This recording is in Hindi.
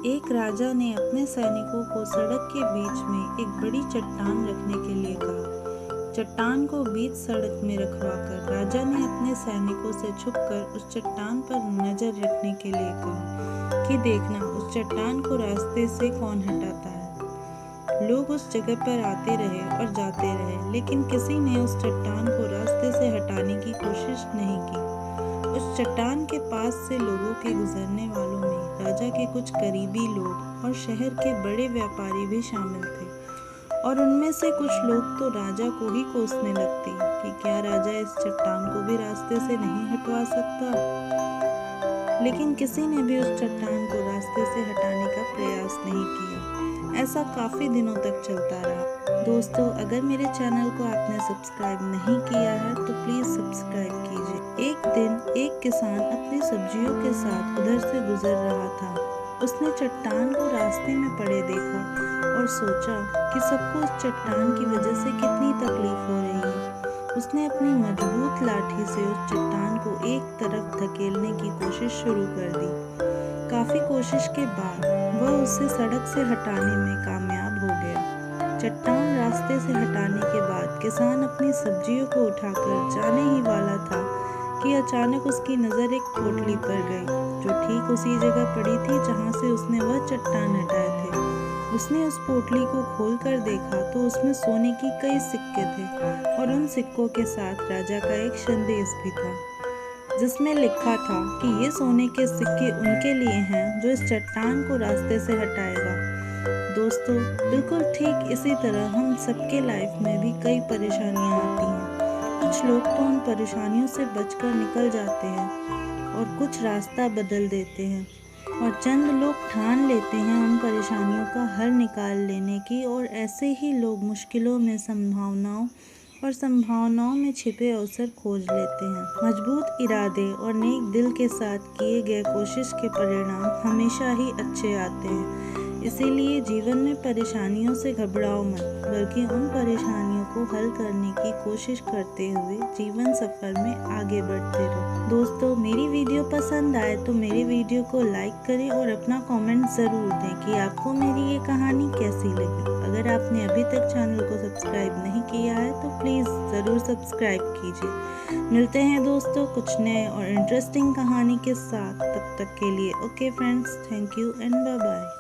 एक राजा ने अपने सैनिकों को सड़क के बीच में एक बड़ी चट्टान रखने के लिए कहा। चट्टान को बीच सड़क में रखवाकर राजा ने अपने सैनिकों से छुपकर उस चट्टान पर नजर रखने के लिए कहा कि देखना उस चट्टान को रास्ते से कौन हटाता है। लोग उस जगह पर आते रहे और जाते रहे, लेकिन किसी ने उस चट्टान को रास्ते से हटाने की कोशिश नहीं की। उस चट्टान के पास से लोगों के गुजरने वालों में राजा के कुछ करीबी लोग और शहर के बड़े व्यापारी भी शामिल थे, और उनमें से कुछ लोग तो राजा को ही कोसने लगते कि क्या राजा इस चट्टान को भी रास्ते से नहीं हटवा सकता। लेकिन किसी ने भी उस चट्टान को रास्ते से हटाने का प्रयास नहीं किया। ऐसा काफी दिनों तक चलता रहा। दोस्तों, अगर मेरे चैनल को आपने सब्सक्राइब नहीं किया है तो प्लीज सब्सक्राइब कीजिए। एक दिन एक किसान अपनी सब्जियों के साथ उधर से गुजर रहा था। उसने चट्टान को रास्ते में पड़े देखा और सोचा कि सबको उस चट्टान की वजह से कितनी तकलीफ हो रही है। उसने अपनी मजबूत लाठी से उस चट्टान को एक तरफ धकेलने की कोशिश शुरू कर दी। काफी कोशिश के बाद वह उसे सड़क से हटाने में कामयाब हो गया। चट्टान रास्ते से हटाने के बाद किसान अपनी सब्जियों को उठाकर जाने ही वाला था कि अचानक उसकी नज़र एक पोटली पर गई, जो ठीक उसी जगह पड़ी थी जहां से उसने वह चट्टान हटाए थे। उसने उस पोटली को खोलकर देखा तो उसमें सोने की कई सिक्के थे, और उन सिक्कों के साथ राजा का एक संदेश भी था, जिसमें लिखा था कि ये सोने के सिक्के उनके लिए हैं जो इस चट्टान को रास्ते से हटाएगा। दोस्तों, बिल्कुल ठीक इसी तरह हम सबके लाइफ में भी कई परेशानियां आती हैं। कुछ लोग तो उन परेशानियों से बचकर निकल जाते हैं और कुछ रास्ता बदल देते हैं, और चंद लोग ठान लेते हैं उन परेशानियों का हल निकाल लेने की, और ऐसे ही लोग मुश्किलों में संभावनाओं में छिपे अवसर खोज लेते हैं। मजबूत इरादे और नेक दिल के साथ किए गए कोशिश के परिणाम हमेशा ही अच्छे आते हैं। इसीलिए जीवन में परेशानियों से घबराओ मत, बल्कि उन परेशानियों को हल करने की कोशिश करते हुए जीवन सफर में आगे बढ़ते रहो। दोस्तों, मेरी वीडियो पसंद आए तो मेरी वीडियो को लाइक करें और अपना कमेंट ज़रूर दें कि आपको मेरी ये कहानी कैसी लगी। अगर आपने अभी तक चैनल को सब्सक्राइब नहीं किया है तो प्लीज़ ज़रूर सब्सक्राइब कीजिए। मिलते हैं दोस्तों कुछ नए और इंटरेस्टिंग कहानी के साथ। तब तक के लिए okay friends, thank you and bye bye.